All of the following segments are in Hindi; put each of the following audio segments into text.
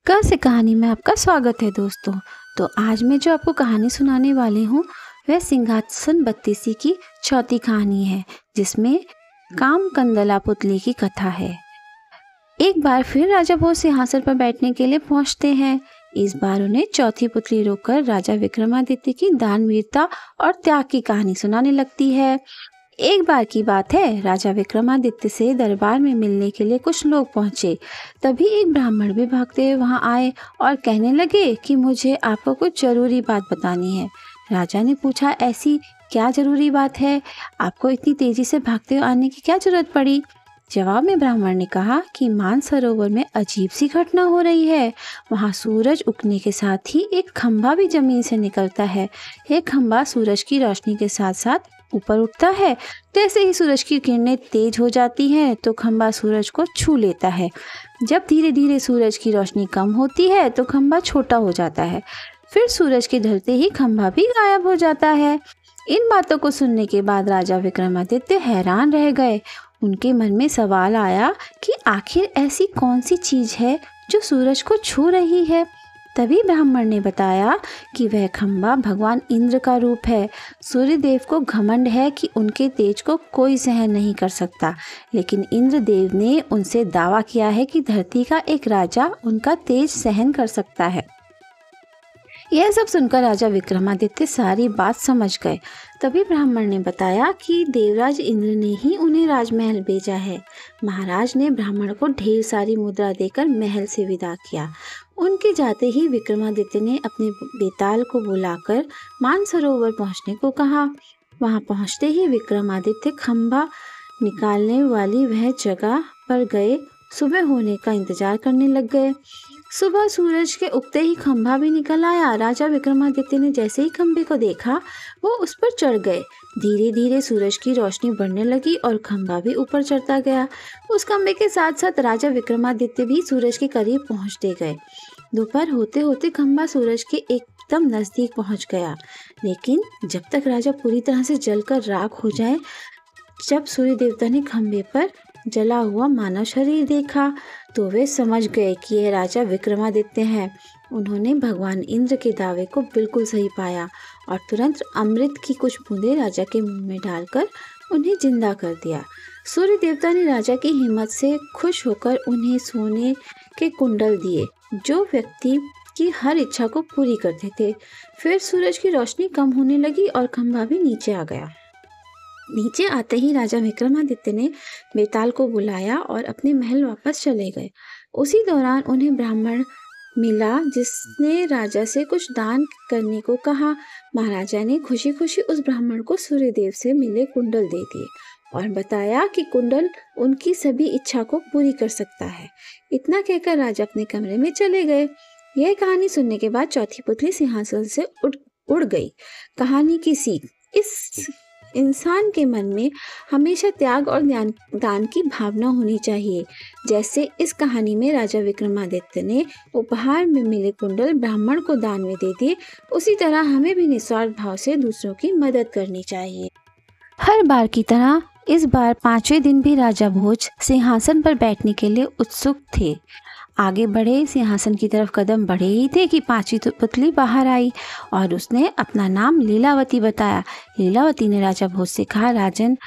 क से कहानी में आपका स्वागत है दोस्तों। तो आज मैं जो आपको कहानी सुनाने वाली हूँ वह सिंहासन बत्तीसी की चौथी कहानी है, जिसमें काम कंदला पुतली की कथा है। एक बार फिर राजा भोज सिंहासन पर बैठने के लिए पहुंचते हैं। इस बार उन्हें चौथी पुतली रोककर राजा विक्रमादित्य की दानवीरता और त्याग की कहानी सुनाने लगती है। एक बार की बात है, राजा विक्रमादित्य से दरबार में मिलने के लिए कुछ लोग पहुंचे। तभी एक ब्राह्मण भी भागते हुए वहां आए और कहने लगे कि मुझे आपको कुछ जरूरी बात बतानी है। राजा ने पूछा, ऐसी क्या जरूरी बात है? आपको इतनी तेजी से भागते हुए आने की क्या जरूरत पड़ी? जवाब में ब्राह्मण ने कहा कि मानसरोवर में अजीब सी घटना हो रही है। वहाँ सूरज उगने के साथ ही एक खंभा भी जमीन से निकलता है। यह खंभा सूरज की रोशनी के साथ साथ ऊपर उठता है। जैसे ही सूरज की किरणें तेज हो जाती हैं तो खंभा सूरज को छू लेता है। जब धीरे धीरे सूरज की रोशनी कम होती है तो खंभा छोटा हो जाता है। फिर सूरज के ढलते ही खंभा भी गायब हो जाता है। इन बातों को सुनने के बाद राजा विक्रमादित्य हैरान रह गए। उनके मन में सवाल आया कि आखिर ऐसी कौन सी चीज है जो सूरज को छू रही है। तभी ब्राह्मण ने बताया कि वह खंभा भगवान इंद्र का रूप है। सूर्यदेव को घमंड है कि उनके तेज को कोई सहन नहीं कर सकता, लेकिन इंद्रदेव ने उनसे दावा किया है कि धरती का एक राजा उनका तेज सहन कर सकता है। यह सब सुनकर राजा विक्रमादित्य सारी बात समझ गए। तभी ब्राह्मण ने बताया कि देवराज इंद्र ने ही उन्हें राजमहल भेजा है। महाराज ने ब्राह्मण को ढेर सारी मुद्रा देकर महल से विदा किया। उनके जाते ही विक्रमादित्य ने अपने बेताल को बुलाकर मानसरोवर पहुंचने को कहा। वहां पहुंचते ही विक्रमादित्य खंभा निकालने वाली वह जगह पर गए। सुबह होने का इंतजार करने लग गए। सुबह सूरज के उगते ही खंभा भी निकल आया। राजा विक्रमादित्य ने जैसे ही खंभे को देखा वो उस पर चढ़ गए। धीरे धीरे सूरज की रोशनी बढ़ने लगी और खंभा भी ऊपर चढ़ता गया। उस खंभे के साथ साथ राजा विक्रमादित्य भी सूरज के करीब पहुंचते गए। दोपहर होते होते खंभा सूरज के एकदम नजदीक पहुंच गया, लेकिन जब तक राजा पूरी तरह से जलकर राख हो जाए, जब सूर्य देवता ने खंभे पर जला हुआ मानव शरीर देखा तो वे समझ गए कि यह राजा विक्रमादित्य हैं। उन्होंने भगवान इंद्र के दावे को बिल्कुल सही पाया और तुरंत अमृत की कुछ बूंदें राजा के मुंह में डालकर उन्हें जिंदा कर दिया। सूर्य देवता ने राजा की हिम्मत से खुश होकर उन्हें सोने के कुंडल दिए, जो व्यक्ति की हर इच्छा को पूरी करते थे। फिर सूरज की रोशनी कम होने लगी और खंभा भी नीचे आ गया। नीचे आते ही राजा विक्रमादित्य ने बेताल को बुलाया और अपने महल वापस चले गए। उसी दौरान उन्हें ब्राह्मण मिला जिसने राजा से कुछ दान करने को कहा। महाराजा ने खुशी खुशी उस ब्राह्मण को सूर्यदेव से मिले कुंडल दे दिए और बताया कि कुंडल उनकी सभी इच्छा को पूरी कर सकता है। इतना कहकर राजा अपने कमरे में चले गए। यह कहानी सुनने के बाद चौथी पुतली सिंहासन से उड़ गई। कहानी की सीख: इस इंसान के मन में हमेशा त्याग और दान की भावना होनी चाहिए। जैसे इस कहानी में राजा विक्रमादित्य ने उपहार में मिले कुंडल ब्राह्मण को दान में दे दिए, उसी तरह हमें भी निस्वार्थ भाव से दूसरों की मदद करनी चाहिए। हर बार की तरह इस बार 5वें दिन भी राजा भोज सिंहासन पर बैठने के लिए उत्सुक थे। आगे बढ़े सिंहासन की तरफ कदम बढ़े ही थे कि 5वीं पुतली बाहर आई और उसने अपना नाम लीलावती बताया। लीलावती ने राजा भोज से कहा, राजन,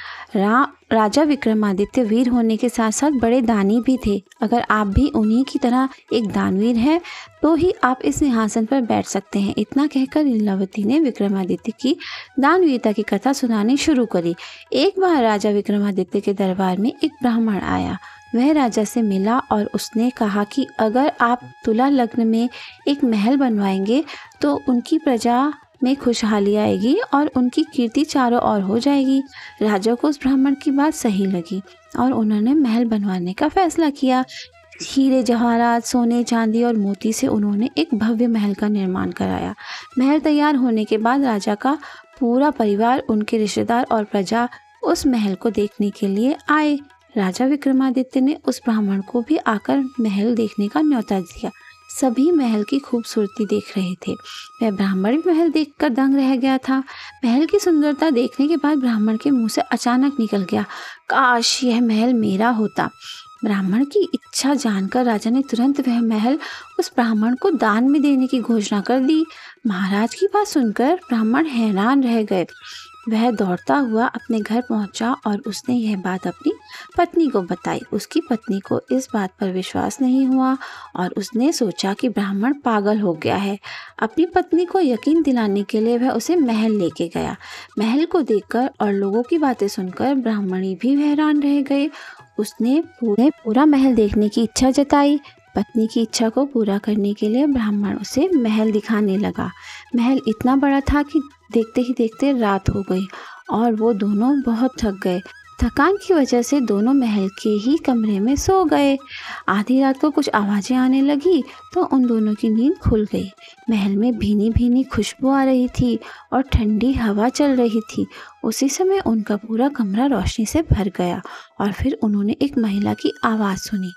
राजा विक्रमादित्य वीर होने के साथ साथ बड़े दानी भी थे। अगर आप भी उन्हीं की तरह एक दानवीर हैं तो ही आप इस सिंहासन पर बैठ सकते हैं। इतना कहकर लीलावती ने विक्रमादित्य की दानवीरता की कथा सुनानी शुरू करी। एक बार राजा विक्रमादित्य के दरबार में एक ब्राह्मण आया। वह राजा से मिला और उसने कहा कि अगर आप तुला लग्न में एक महल बनवाएंगे तो उनकी प्रजा में खुशहाली आएगी और उनकी कीर्ति चारों ओर हो जाएगी। राजा को उस ब्राह्मण की बात सही लगी और उन्होंने महल बनवाने का फैसला किया। हीरे जवाहरात, सोने चांदी और मोती से उन्होंने एक भव्य महल का निर्माण कराया। महल तैयार होने के बाद राजा का पूरा परिवार, उनके रिश्तेदार और प्रजा उस महल को देखने के लिए आए। राजा विक्रमादित्य ने उस ब्राह्मण को भी आकर महल देखने का न्योता दिया। सभी महल की खूबसूरती देख रहे थे। वह ब्राह्मण भी महल देखकर दंग रह गया था। महल की सुंदरता देखने के बाद ब्राह्मण के मुंह से अचानक निकल गया, काश यह महल मेरा होता। ब्राह्मण की इच्छा जानकर राजा ने तुरंत वह महल उस ब्राह्मण को दान में देने की घोषणा कर दी। महाराज की बात सुनकर ब्राह्मण हैरान रह गए। वह दौड़ता हुआ अपने घर पहुंचा और उसने यह बात अपनी पत्नी को बताई। उसकी पत्नी को इस बात पर विश्वास नहीं हुआ और उसने सोचा कि ब्राह्मण पागल हो गया है। अपनी पत्नी को यकीन दिलाने के लिए वह उसे महल लेके गया। महल को देखकर और लोगों की बातें सुनकर ब्राह्मणी भी हैरान रह गए। उसने पूरा महल देखने की इच्छा जताई। पत्नी की इच्छा को पूरा करने के लिए ब्राह्मण उसे महल दिखाने लगा। महल इतना बड़ा था कि देखते ही देखते रात हो गई और वो दोनों बहुत थक गए। थकान की वजह से दोनों महल के ही कमरे में सो गए। आधी रात को कुछ आवाज़ें आने लगी तो उन दोनों की नींद खुल गई। महल में भीनी भीनी खुशबू आ रही थी और ठंडी हवा चल रही थी। उसी समय उनका पूरा कमरा रोशनी से भर गया और फिर उन्होंने एक महिला की आवाज़ सुनी।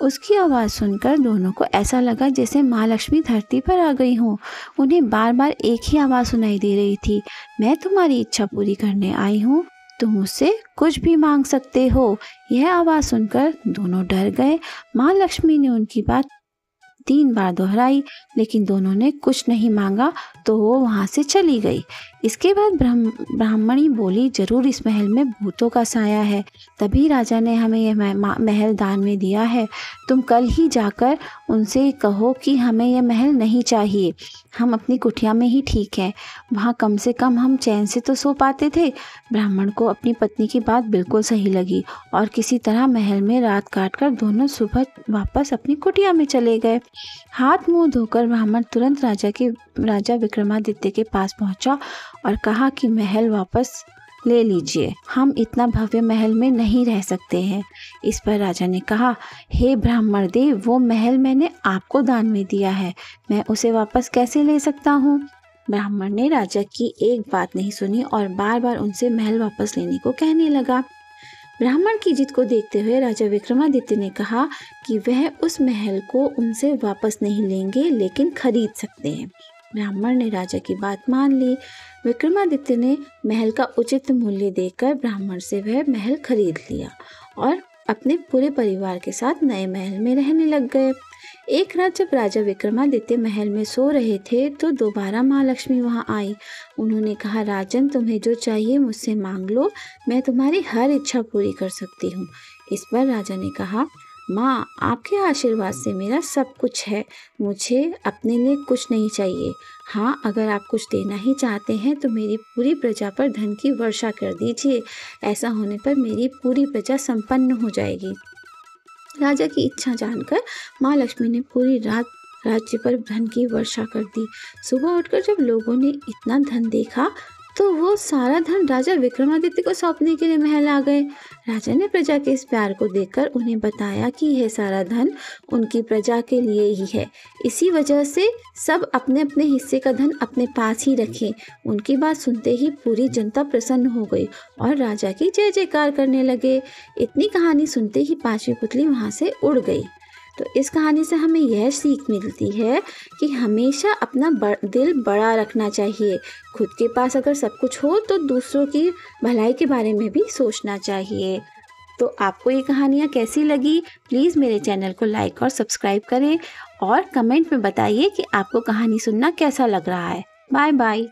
उसकी आवाज़ सुनकर दोनों को ऐसा लगा जैसे माँ लक्ष्मी धरती पर आ गई हों। उन्हें बार बार एक ही आवाज़ सुनाई दे रही थी, मैं तुम्हारी इच्छा पूरी करने आई हूँ, तुम मुझसे कुछ भी मांग सकते हो। यह आवाज़ सुनकर दोनों डर गए। माँ लक्ष्मी ने उनकी बात 3 बार दोहराई लेकिन दोनों ने कुछ नहीं मांगा तो वो वहाँ से चली गई। इसके बाद ब्राह्मणी बोली, जरूर इस महल में भूतों का साया है, तभी राजा ने हमें यह महल दान में दिया है। तुम कल ही जाकर उनसे कहो कि हमें यह महल नहीं चाहिए, हम अपनी कुटिया में ही ठीक हैं, वहाँ कम से कम हम चैन से तो सो पाते थे। ब्राह्मण को अपनी पत्नी की बात बिल्कुल सही लगी और किसी तरह महल में रात काटकर दोनों सुबह वापस अपनी कुटिया में चले गए। हाथ मुंह धोकर ब्राह्मण तुरंत राजा विक्रमादित्य के पास पहुंचा और कहा कि महल वापस ले लीजिए, हम इतना भव्य महल में नहीं रह सकते हैं। इस पर राजा ने कहा, हे ब्राह्मण देव, वो महल मैंने आपको दान में दिया है, मैं उसे वापस कैसे ले सकता हूँ। ब्राह्मण ने राजा की एक बात नहीं सुनी और बार बार उनसे महल वापस लेने को कहने लगा। ब्राह्मण की जिद को देखते हुए राजा विक्रमादित्य ने कहा कि वह उस महल को उनसे वापस नहीं लेंगे लेकिन खरीद सकते हैं। ब्राह्मण ने राजा की बात मान ली। विक्रमादित्य ने महल का उचित मूल्य देकर ब्राह्मण से वह महल खरीद लिया और अपने पूरे परिवार के साथ नए महल में रहने लग गए। एक रात जब राजा विक्रमादित्य महल में सो रहे थे तो दोबारा माँ लक्ष्मी वहाँ आई। उन्होंने कहा, राजन, तुम्हें जो चाहिए मुझसे मांग लो, मैं तुम्हारी हर इच्छा पूरी कर सकती हूँ। इस पर राजा ने कहा, माँ, आपके आशीर्वाद से मेरा सब कुछ है, मुझे अपने लिए कुछ नहीं चाहिए। हाँ, अगर आप कुछ देना ही चाहते हैं तो मेरी पूरी प्रजा पर धन की वर्षा कर दीजिए, ऐसा होने पर मेरी पूरी प्रजा संपन्न हो जाएगी। राजा की इच्छा जानकर माँ लक्ष्मी ने पूरी रात राज्य पर धन की वर्षा कर दी। सुबह उठकर जब लोगों ने इतना धन देखा तो वो सारा धन राजा विक्रमादित्य को सौंपने के लिए महल आ गए। राजा ने प्रजा के इस प्यार को देखकर उन्हें बताया कि यह सारा धन उनकी प्रजा के लिए ही है, इसी वजह से सब अपने अपने हिस्से का धन अपने पास ही रखें। उनकी बात सुनते ही पूरी जनता प्रसन्न हो गई और राजा की जय जयकार करने लगे। इतनी कहानी सुनते ही 5वीं पुतली वहाँ से उड़ गई। तो इस कहानी से हमें यह सीख मिलती है कि हमेशा अपना दिल बड़ा रखना चाहिए। खुद के पास अगर सब कुछ हो तो दूसरों की भलाई के बारे में भी सोचना चाहिए। तो आपको ये कहानियाँ कैसी लगी? प्लीज़ मेरे चैनल को लाइक और सब्सक्राइब करें और कमेंट में बताइए कि आपको कहानी सुनना कैसा लग रहा है। Bye bye.